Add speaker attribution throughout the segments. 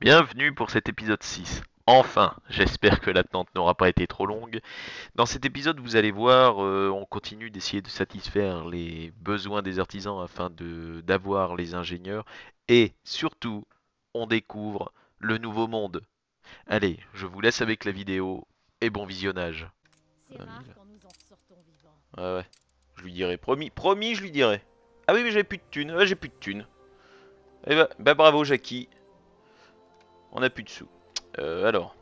Speaker 1: Bienvenue pour cet épisode 6. Enfin, j'espère que l'attente n'aura pas été trop longue. Dans cet épisode, vous allez voir, on continue d'essayer de satisfaire les besoins des artisans afin de d'avoir les ingénieurs. Et surtout, on découvre le nouveau monde. Allez, je vous laisse avec la vidéo et bon visionnage.
Speaker 2: C'est
Speaker 1: 20
Speaker 2: rare
Speaker 1: 000.
Speaker 2: quand nous en sortons vivants.
Speaker 1: Ouais, ouais. Je lui dirai. Promis, promis, je lui dirai. Ah oui, mais j'ai plus de thunes. Ouais, j'ai plus de thunes. Eh bah bravo, Jackie. On a plus de sous. Alors.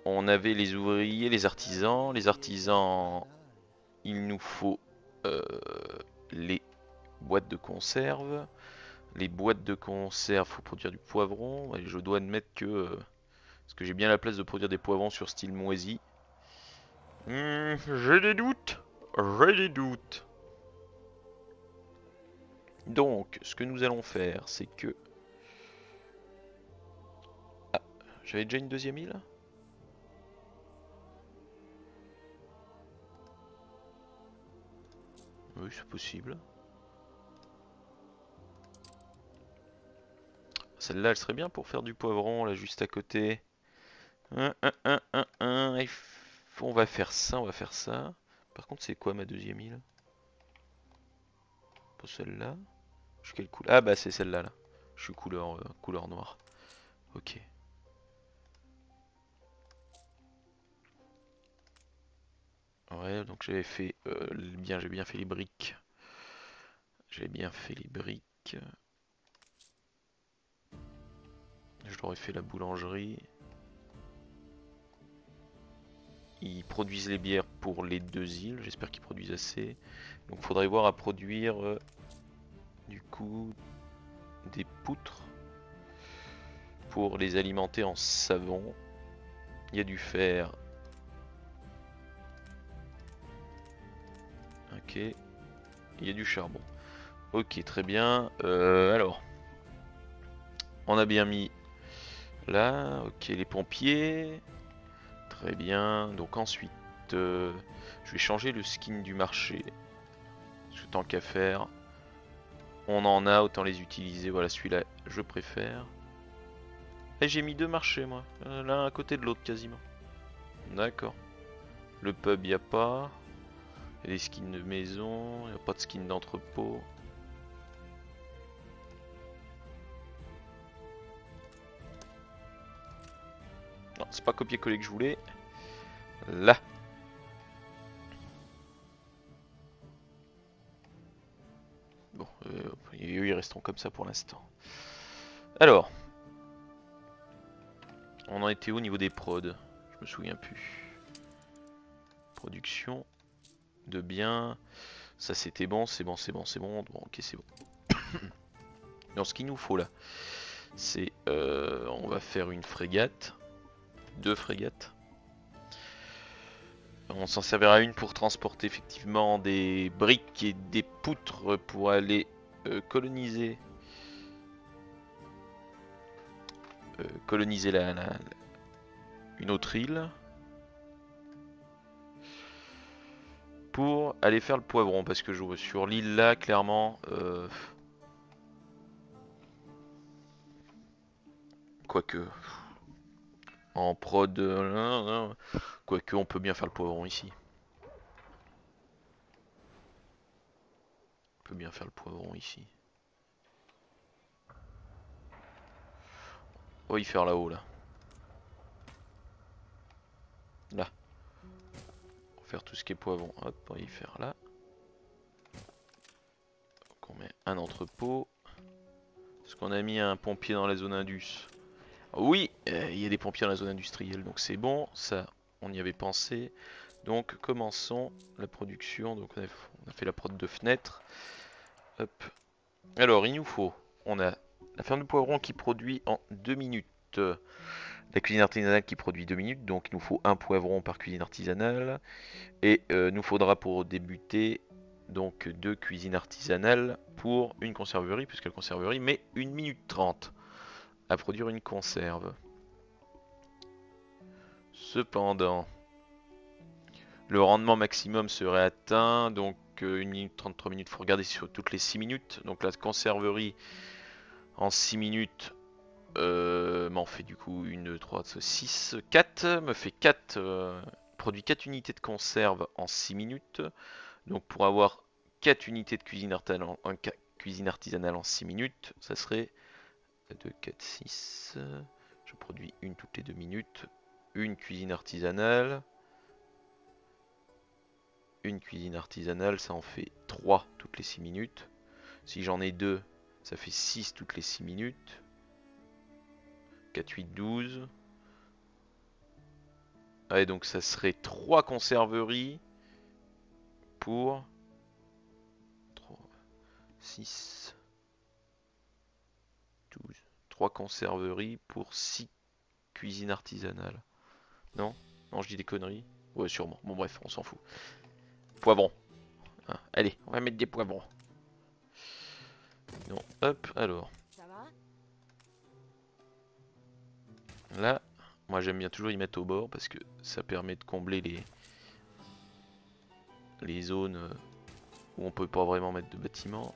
Speaker 1: On avait les ouvriers, les artisans. Les artisans, il nous faut euh, les boîtes de conserve. Les boîtes de conserve, faut produire du poivron. Et je dois admettre que est-ce que j'ai bien la place de produire des poivrons sur style moisi. J'ai des doutes. J'ai des doutes. Donc, ce que nous allons faire, c'est que... Ah, j'avais déjà une deuxième île. Oui, c'est possible. Celle-là, elle serait bien pour faire du poivron, là, juste à côté. On va faire ça, on va faire ça. Par contre, c'est quoi ma deuxième île? Pas celle-là. Je suis quelle couleur? Ah bah c'est celle-là là. Je suis couleur noire. Ok. Ouais, donc j'avais fait j'ai bien fait les briques. J'ai bien fait les briques. Je leur ai fait la boulangerie. Ils produisent les bières pour les deux îles. J'espère qu'ils produisent assez. Donc faudrait voir à produire du coup des poutres pour les alimenter en savon. Il y a du fer. Ok. Il y a du charbon. Ok, très bien. Alors, on a bien mis là. Ok, les pompiers. Très bien. Donc ensuite, je vais changer le skin du marché. Parce que tant qu'à faire, on en a, autant les utiliser. Voilà, celui-là, je préfère. Et j'ai mis deux marchés, moi. L'un à côté de l'autre, quasiment. D'accord. Le pub, il n'y a pas. Il y a des skins de maison. Il n'y a pas de skin d'entrepôt. Non, c'est pas copier-coller que je voulais. Là. Bon, ils resteront comme ça pour l'instant. Alors, on en était où au niveau des prods? Je me souviens plus. Production de biens. Ça c'était bon, c'est bon, c'est bon, c'est bon. Bon, ok, c'est bon. Donc ce qu'il nous faut là, c'est on va faire une frégate, deux frégates. On s'en servira une pour transporter effectivement des briques et des poutres pour aller coloniser coloniser une autre île pour aller faire le poivron parce que sur l'île là clairement quoique en prod quoique on peut bien faire le poivron ici. On peut bien faire le poivron ici. On va y faire là-haut là. Là. On va faire tout ce qui est poivron. Hop, on va y faire là. Donc on met un entrepôt. Est-ce qu'on a mis un pompier dans la zone indus? Oui, il y a des pompiers dans la zone industrielle, donc c'est bon, ça on y avait pensé. Donc commençons la production, donc on a fait la prod de fenêtres. Hop. Alors il nous faut, on a la ferme de poivron qui produit en 2 minutes. La cuisine artisanale qui produit 2 minutes, donc il nous faut un poivron par cuisine artisanale. Et nous faudra pour débuter donc deux cuisines artisanales pour une conserverie, puisque la conserverie met 1 minute 30 à produire une conserve. Cependant, le rendement maximum serait atteint, donc 1 minute 33 minutes, il faut regarder sur toutes les 6 minutes. Donc la conserverie en 6 minutes m'en fait du coup 1, 2, 3, 6, 4. Me fait 4. Produit 4 unités de conserve en 6 minutes. Donc pour avoir 4 unités de cuisine artisanale en 6 minutes, ça serait 2, 4, 6. Je produis une toutes les 2 minutes. Une cuisine artisanale. Une cuisine artisanale, ça en fait 3 toutes les 6 minutes. Si j'en ai 2, ça fait 6 toutes les 6 minutes. 4, 8, 12. Ouais, donc ça serait 3 conserveries pour 3, 6, 12. 3 conserveries pour 6 cuisines artisanales. Non? Non, je dis des conneries. Ouais, sûrement. Bon, bref, on s'en fout. Poivrons. Hein, allez, on va mettre des poivrons. Non, hop, alors.
Speaker 2: Ça va?
Speaker 1: Là, moi j'aime bien toujours y mettre au bord parce que ça permet de combler les zones où on peut pas vraiment mettre de bâtiments.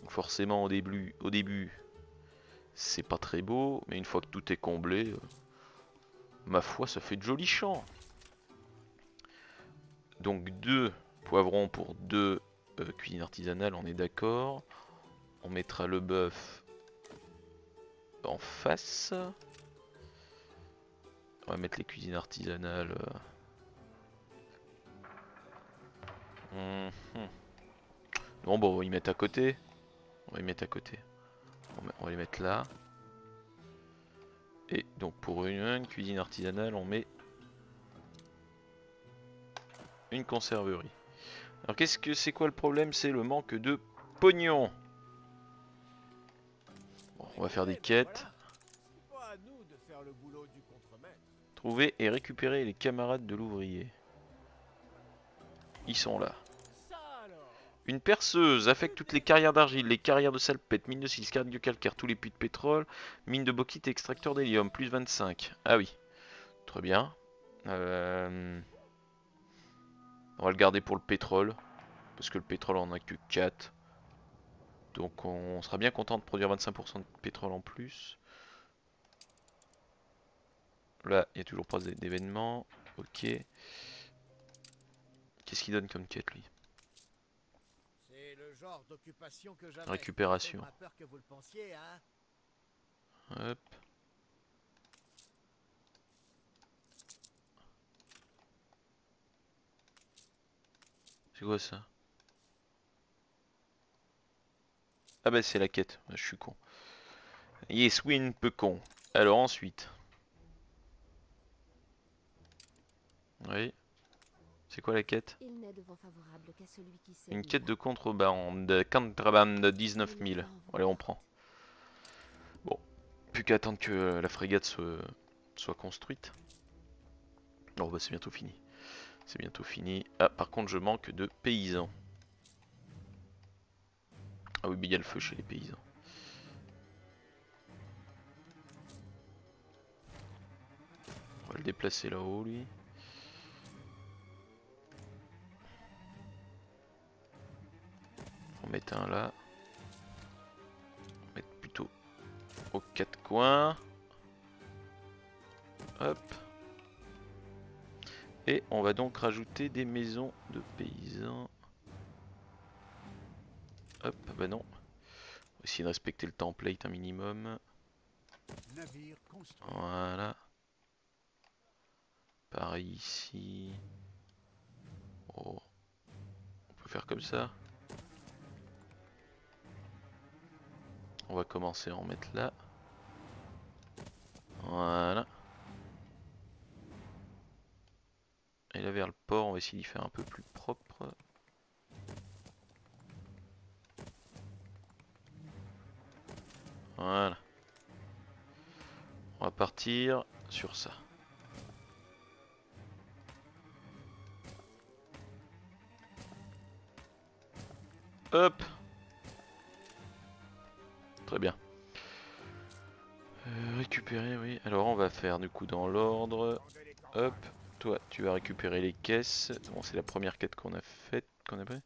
Speaker 1: Donc forcément au début c'est pas très beau, mais une fois que tout est comblé, ma foi ça fait de jolis champs. Donc 2 poivrons pour 2 cuisines artisanales, on est d'accord. On mettra le bœuf en face. On va mettre les cuisines artisanales. Bon, bon, on va y mettre à côté. On va y mettre à côté. On va les mettre là. Et donc pour une cuisine artisanale, on met une conserverie. Alors qu'est-ce que c'est quoi le problème? C'est le manque de pognon. Bon, on va faire des quêtes. Trouver et récupérer les camarades de l'ouvrier. Ils sont là. Une perceuse affecte toutes les carrières d'argile, les carrières de salpêtre, mines de silice, cardio-calcaire, tous les puits de pétrole, mines de bauxite et extracteurs d'hélium, plus 25. Ah oui, très bien. On va le garder pour le pétrole, parce que le pétrole on a que 4. Donc on sera bien content de produire 25% de pétrole en plus. Là, il n'y a toujours pas d'événement. Ok. Qu'est-ce qu'il donne comme quête lui?
Speaker 3: C'est le genre d'occupation que j'avais.
Speaker 1: Récupération.
Speaker 3: Moins peur que vous le pensiez, hein.
Speaker 1: Hop. C'est quoi ça? Ah bah c'est la quête, je suis con. Yes, win, peu con. Alors ensuite. Oui. C'est quoi la quête? Une quête de contrebande 19 000. Allez, on prend. Bon, plus qu'à attendre que la frégate soit construite. Oh bah c'est bientôt fini. C'est bientôt fini. Ah, par contre, je manque de paysans. Ah oui, mais il y a le feu chez les paysans. On va le déplacer là-haut, lui. On va mettre un là. On va mettre plutôt aux 4 coins. Hop. Et on va donc rajouter des maisons de paysans. Hop, bah non. On va essayer de respecter le template un minimum. Voilà. Pareil ici. Oh. On peut faire comme ça. On va commencer à en mettre là. Voilà. Et là vers le port, on va essayer d'y faire un peu plus propre. Voilà. On va partir sur ça. Hop. Très bien. Récupérer, oui. Alors on va faire du coup dans l'ordre. Hop, toi tu vas récupérer les caisses. Bon, c'est la première quête qu'on a faite, qu'on a fait.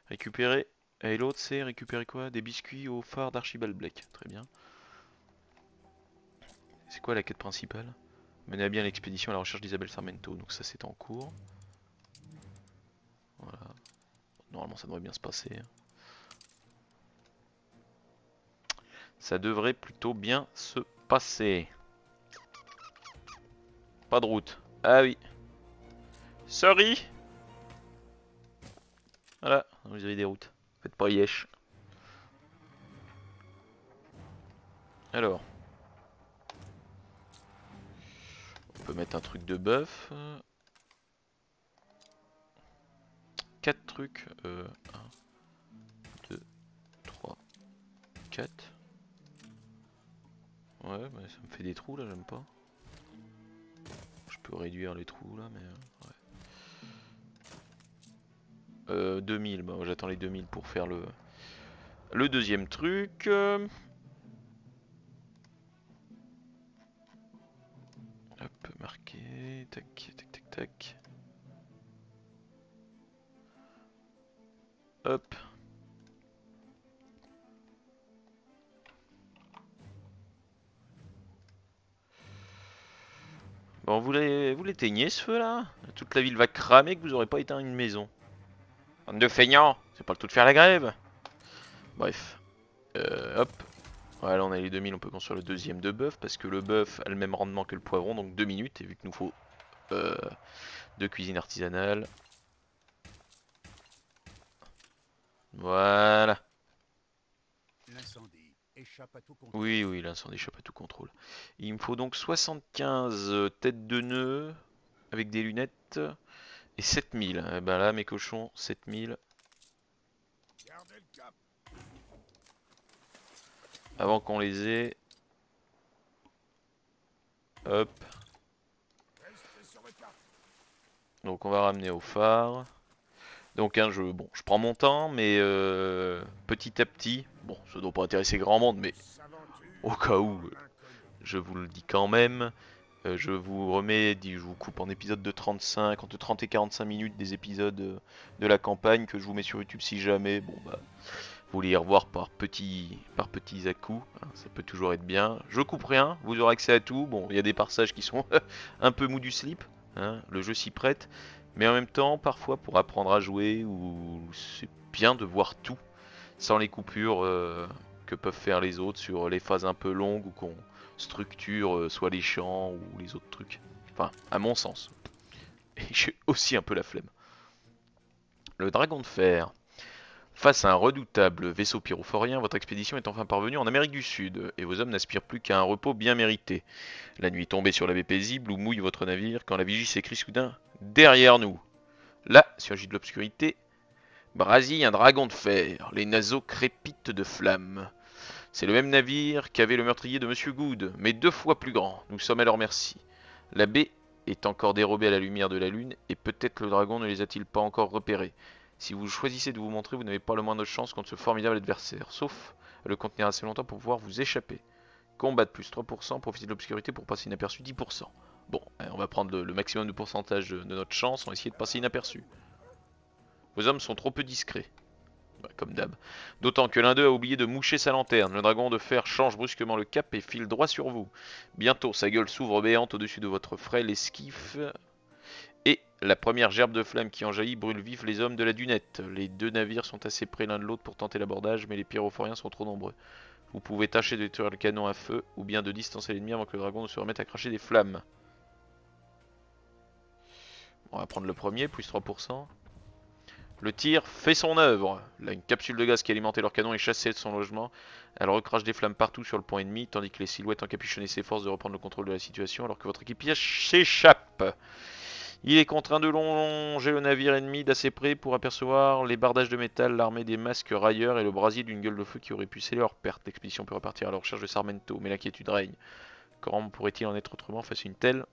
Speaker 1: Récupérer. Et l'autre c'est récupérer quoi? Des biscuits au phare d'Archibald Black. Très bien. C'est quoi la quête principale? Mener à bien l'expédition à la recherche d'Isabelle Sarmento. Donc ça c'est en cours. Voilà. Normalement ça devrait bien se passer. Ça devrait plutôt bien se passer. Pas de route. Ah oui. Sorry. Voilà, vous avez des routes. Faites pas yesh. Alors. On peut mettre un truc de bœuf. 4 trucs. 1, 2, 3, 4. Ouais, mais ça me fait des trous là, j'aime pas. Je peux réduire les trous là, mais... ouais. 2000, bah, j'attends les 2000 pour faire le deuxième truc. Hop, marqué. Tac, tac, tac, tac. Hop. Bon, vous l'éteignez ce feu là? Toute la ville va cramer que vous aurez pas éteint une maison. Bande de feignants, c'est pas le tout de faire la grève. Bref. Hop. Voilà, on a les 2000, on peut construire le deuxième de bœuf parce que le bœuf a le même rendement que le poivron, donc 2 minutes. Et vu qu'il nous faut 2 cuisines artisanales. Voilà.
Speaker 3: L'incendie échappe à tout contrôle.
Speaker 1: Oui, oui, l'incendie échappe à tout contrôle. Il me faut donc 75 têtes de nœuds avec des lunettes et 7000. Et ben là, mes cochons, 7000.
Speaker 3: Gardez le cap.
Speaker 1: Avant qu'on les ait. Hop.
Speaker 3: Restez sur le cap.
Speaker 1: Donc on va ramener au phare. Donc un jeu, bon, je prends mon temps, mais petit à petit, bon, ça doit pas intéresser grand monde, mais au cas où, je vous le dis quand même, je vous remets, je vous coupe en épisodes de 35, entre 30 et 45 minutes des épisodes de la campagne que je vous mets sur YouTube si jamais, bon bah, vous voulez y revoir par petits à-coups, hein, ça peut toujours être bien. Je coupe rien, vous aurez accès à tout, bon, il y a des passages qui sont un peu mou du slip, hein, le jeu s'y prête. Mais en même temps, parfois pour apprendre à jouer, c'est bien de voir tout, sans les coupures que peuvent faire les autres sur les phases un peu longues ou qu'on structure soit les champs ou les autres trucs. Enfin, à mon sens. Et j'ai aussi un peu la flemme. Le dragon de fer. Face à un redoutable vaisseau pyrophorien, votre expédition est enfin parvenue en Amérique du Sud, et vos hommes n'aspirent plus qu'à un repos bien mérité. La nuit tombée sur la baie paisible où mouille votre navire, quand la vigie s'écrie soudain « Derrière nous !» Là, surgit de l'obscurité, brasille un dragon de fer, les naseaux crépitent de flammes. C'est le même navire qu'avait le meurtrier de Monsieur Good, mais 2 fois plus grand. Nous sommes à leur merci. La baie est encore dérobée à la lumière de la lune, et peut-être le dragon ne les a-t-il pas encore repérés. Si vous choisissez de vous montrer, vous n'avez pas le moindre chance contre ce formidable adversaire, sauf à le contenir assez longtemps pour pouvoir vous échapper. Combat de plus 3%, profitez de l'obscurité pour passer inaperçu 10%. Bon, on va prendre le maximum de pourcentage de notre chance, on va essayer de passer inaperçu. Vos hommes sont trop peu discrets. Bah, comme d'hab. D'autant que l'un d'eux a oublié de moucher sa lanterne. Le dragon de fer change brusquement le cap et file droit sur vous. Bientôt, sa gueule s'ouvre béante au-dessus de votre frêle esquif. Et la première gerbe de flamme qui en jaillit brûle vif les hommes de la dunette. Les 2 navires sont assez près l'un de l'autre pour tenter l'abordage, mais les pyrophoriens sont trop nombreux. Vous pouvez tâcher de détruire le canon à feu, ou bien de distancer l'ennemi avant que le dragon ne se remette à cracher des flammes. On va prendre le premier, plus 3%. Le tir fait son œuvre. Là, une capsule de gaz qui alimentait leur canon est chassée de son logement. Elle recrache des flammes partout sur le point ennemi, tandis que les silhouettes encapuchonnées s'efforcent de reprendre le contrôle de la situation alors que votre équipage s'échappe. Il est contraint de longer le navire ennemi d'assez près pour apercevoir les bardages de métal, l'armée des masques railleurs et le brasier d'une gueule de feu qui aurait pu sceller leur perte. L'expédition peut repartir à la recherche de Sarmento, mais l'inquiétude règne. Comment pourrait-il en être autrement face à une telle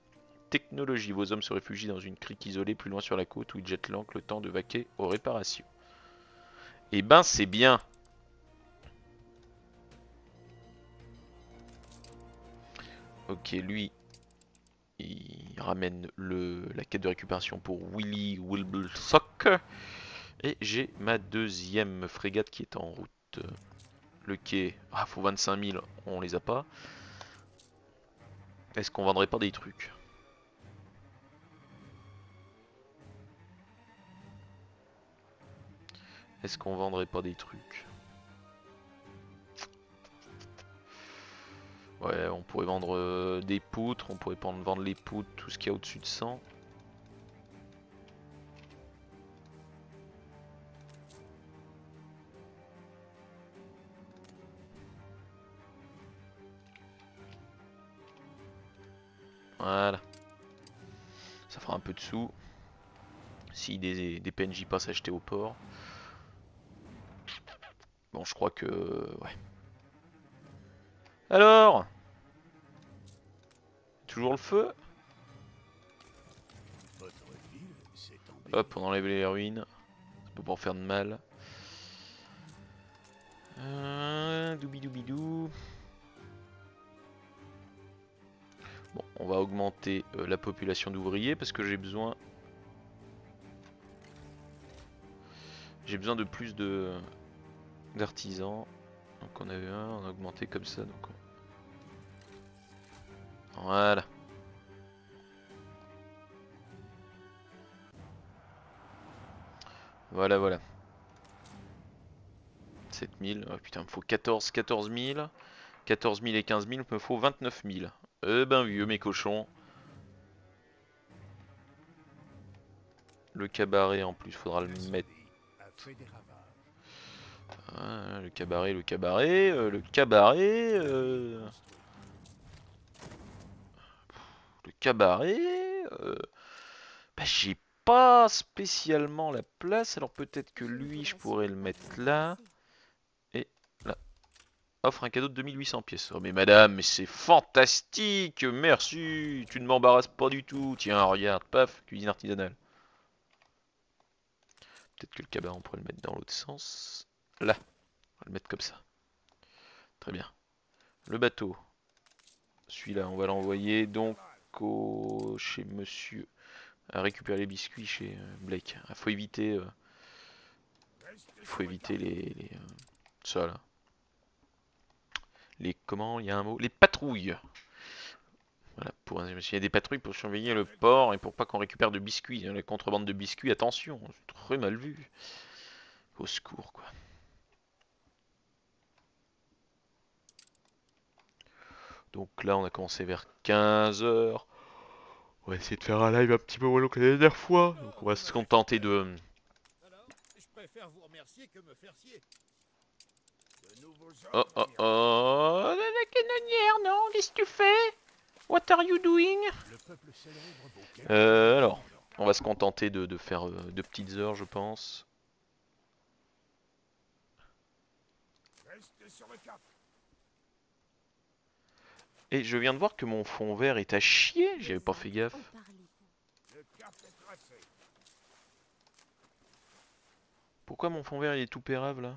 Speaker 1: technologie? Vos hommes se réfugient dans une crique isolée plus loin sur la côte où ils jettent l'ancre le temps de vaquer aux réparations. Eh ben c'est bien. Ok, lui, il ramène la quête de récupération pour Willy Wilbelsock. Et j'ai ma deuxième frégate qui est en route. Le quai, ah, faut 25 000, on les a pas. Est-ce qu'on vendrait pas des trucs? Est-ce qu'on vendrait pas des trucs? Ouais, on pourrait vendre des poutres, on pourrait pas vendre les poutres, tout ce qu'il y a au-dessus de 100. Voilà, ça fera un peu de sous. Si des PNJ passent acheter au port. Bon, je crois que... ouais. Alors, toujours le feu?
Speaker 3: Votre ville s'est embellie.
Speaker 1: Hop, on enlève les ruines. Ça peut pas en faire de mal. Doubidoubidou. Bon, on va augmenter la population d'ouvriers parce que j'ai besoin... J'ai besoin de plus d'artisans. Donc on a eu un, on a augmenté comme ça. Donc voilà. Voilà, voilà. 7000. Oh putain, il me faut 14 000. 14 000 et 15 000, il me faut 29 000. Eh ben vieux mes cochons. Le cabaret en plus, faudra le mettre.
Speaker 3: A fait des ravages.
Speaker 1: Ah, le cabaret, le cabaret, le cabaret, le cabaret. Bah, j'ai pas spécialement la place, alors peut-être que lui, je pourrais le mettre là. Et là. Offre un cadeau de 2800 pièces. Oh mais madame, mais c'est fantastique, merci, tu ne m'embarrasses pas du tout. Tiens, regarde, paf, cuisine artisanale. Peut-être que le cabaret, on pourrait le mettre dans l'autre sens. Là, on va le mettre comme ça. Très bien. Le bateau. Celui-là, on va l'envoyer donc chez monsieur à récupérer les biscuits chez Blake. Il faut éviter, ça là. Les comment? Il y a un mot. Les patrouilles. Voilà, s'il y a des patrouilles pour surveiller le port et pour pas qu'on récupère de biscuits. La contrebande de biscuits, attention, c'est très mal vu. Au secours, quoi. Donc là, on a commencé vers 15 h. On va essayer de faire un live un petit peu moins long que la dernière fois. Donc on va se contenter de...
Speaker 3: Alors, je préfère vous remercier que me faire scier. De nouveaux
Speaker 1: Oh
Speaker 3: ordres,
Speaker 1: oh
Speaker 3: amiral.
Speaker 1: oh, la canonnière, non? Qu'est-ce que tu fais? What are you doing?
Speaker 3: Le peuple célèbre vos qualités.
Speaker 1: Alors, on va se contenter de faire de petites heures, je pense.
Speaker 3: Restez sur le cap.
Speaker 1: Et je viens de voir que mon fond vert est à chier, j'avais pas fait gaffe.
Speaker 3: Le cap est tracé.
Speaker 1: Pourquoi mon fond vert il est tout pérave là?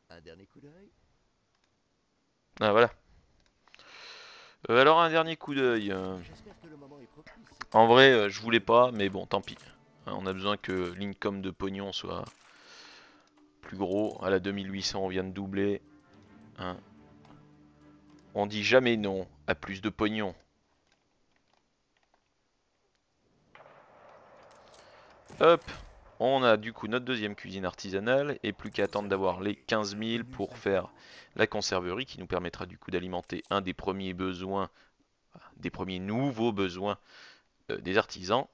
Speaker 3: Un dernier coup d'œil.
Speaker 1: Ah voilà. Alors un dernier coup d'œil.
Speaker 3: J'espère que le moment est propice.
Speaker 1: En vrai, je voulais pas, mais bon, tant pis. On a besoin que l'income de pognon soit plus gros. À la 2800, on vient de doubler. Hein. On dit jamais non à plus de pognon. Hop, on a du coup notre deuxième cuisine artisanale et plus qu'à attendre d'avoir les 15 000 pour faire la conserverie qui nous permettra du coup d'alimenter un des premiers besoins, des premiers nouveaux besoins des artisans,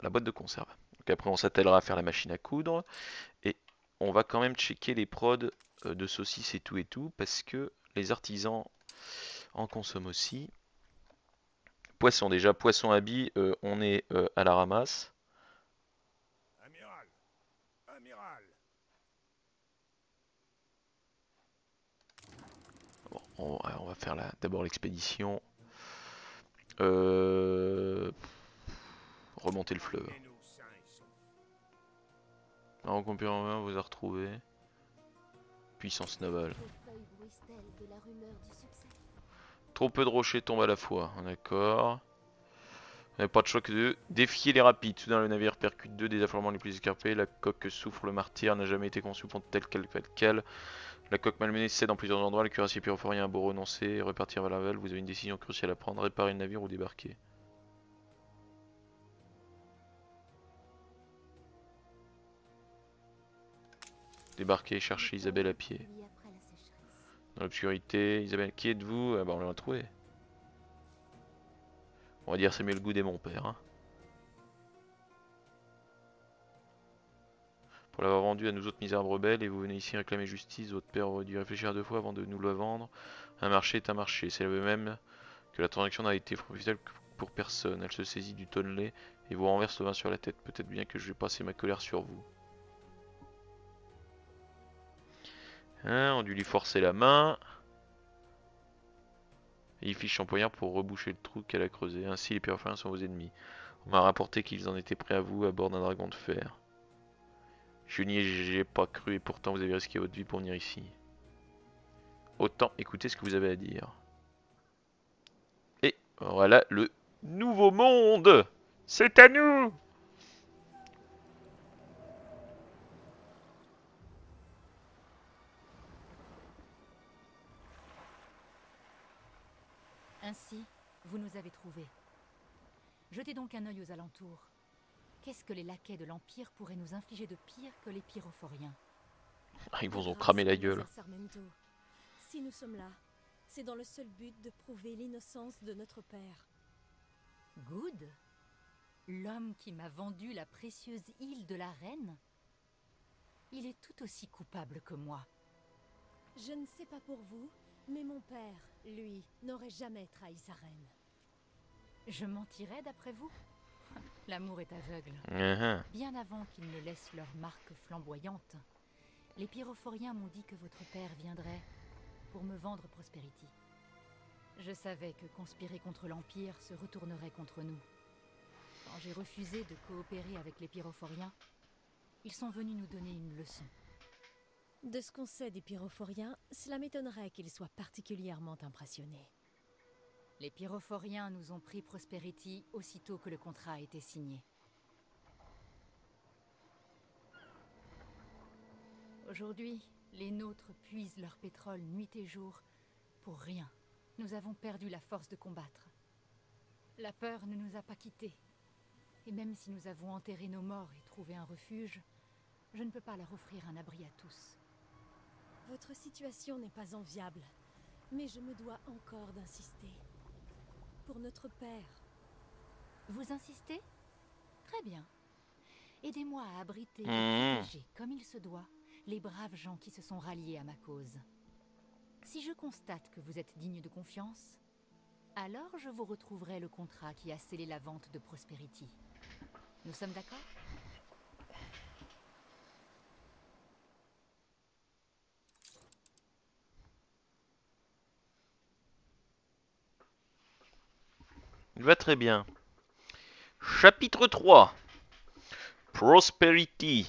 Speaker 1: la boîte de conserve. Donc après on s'attellera à faire la machine à coudre et on va quand même checker les prods de saucisses et tout parce que les artisans en consomment aussi. Poisson déjà, poisson habit, on est à la ramasse.
Speaker 3: Amiral. Amiral.
Speaker 1: On va faire d'abord l'expédition. Remonter le fleuve.
Speaker 3: Revenez-nous sains et saufs.
Speaker 1: La rencontre en main vous a retrouvé. Puissance navale.
Speaker 2: Les feuilles bruissent-elles de la rumeur du succès?
Speaker 1: Trop peu de rochers tombent à la fois. D'accord. Pas de choc de défier les rapides. Soudain, le navire percute deux des affleurements les plus escarpés. La coque que souffre le martyr n'a jamais été conçue pour tel quel. La coque malmenée cède en plusieurs endroits. Le cuirassier pyrophorien a beau renoncer et repartir vers la Val. Vous avez une décision cruciale à prendre. Réparer le navire ou débarquer. Débarquer, chercher Isabelle à pied.
Speaker 2: Puis après la sécheresse.
Speaker 1: Dans l'obscurité, Isabelle, qui êtes-vous? Ah bah on l'a trouvé. On va dire c'est mieux le goût des mon père. Hein. Pour l'avoir vendu à nous autres misérables rebelles et vous venez ici réclamer justice, votre père aurait dû réfléchir à deux fois avant de nous le vendre. Un marché est un marché, c'est le même que la transaction n'a été profitable pour personne. Elle se saisit du tonnelet et vous renverse le vin sur la tête. Peut-être bien que je vais passer ma colère sur vous. Hein, on a dû lui forcer la main. Et il fiche son poignard pour reboucher le trou qu'elle a creusé. Ainsi les pyrophoriens sont vos ennemis. On m'a rapporté qu'ils en étaient prêts à vous à bord d'un dragon de fer. Je n'y ai pas cru et pourtant vous avez risqué votre vie pour venir ici. Autant écoutez ce que vous avez à dire. Et voilà le nouveau monde. C'est à nous.
Speaker 4: Ainsi, vous nous avez trouvés. Jetez donc un œil aux alentours. Qu'est-ce que les laquais de l'Empire pourraient nous infliger de pire que les pyrophoriens?
Speaker 1: Ah, ils vous ont cramé la gueule.
Speaker 5: Sarmento. Si nous sommes là, c'est dans le seul but de prouver l'innocence de notre père.
Speaker 4: Good? L'homme qui m'a vendu la précieuse île de la reine? Il est tout aussi coupable que moi.
Speaker 5: Je ne sais pas pour vous, mais mon père, lui, n'aurait jamais trahi sa reine.
Speaker 4: Je mentirais d'après vous? L'amour est aveugle. Bien avant qu'ils ne laissent leur marque flamboyante, les pyrophoriens m'ont dit que votre père viendrait pour me vendre Prosperity. Je savais que conspirer contre l'Empire se retournerait contre nous. Quand j'ai refusé de coopérer avec les pyrophoriens, ils sont venus nous donner une leçon.
Speaker 5: De ce qu'on sait des pyrophoriens, cela m'étonnerait qu'ils soient particulièrement impressionnés.
Speaker 4: Les pyrophoriens nous ont pris Prosperity aussitôt que le contrat a été signé. Aujourd'hui, les nôtres puisent leur pétrole nuit et jour pour rien. Nous avons perdu la force de combattre. La peur ne nous a pas quittés. Et même si nous avons enterré nos morts et trouvé un refuge, je ne peux pas leur offrir un abri à tous.
Speaker 5: Votre situation n'est pas enviable, mais je me dois encore d'insister. Pour notre père.
Speaker 4: Vous insistez? Très bien. Aidez-moi à abriter et protéger, comme il se doit, les braves gens qui se sont ralliés à ma cause. Si je constate que vous êtes digne de confiance, alors je vous retrouverai le contrat qui a scellé la vente de Prosperity. Nous sommes d'accord?
Speaker 1: Il va très bien. Chapitre 3. Prosperity.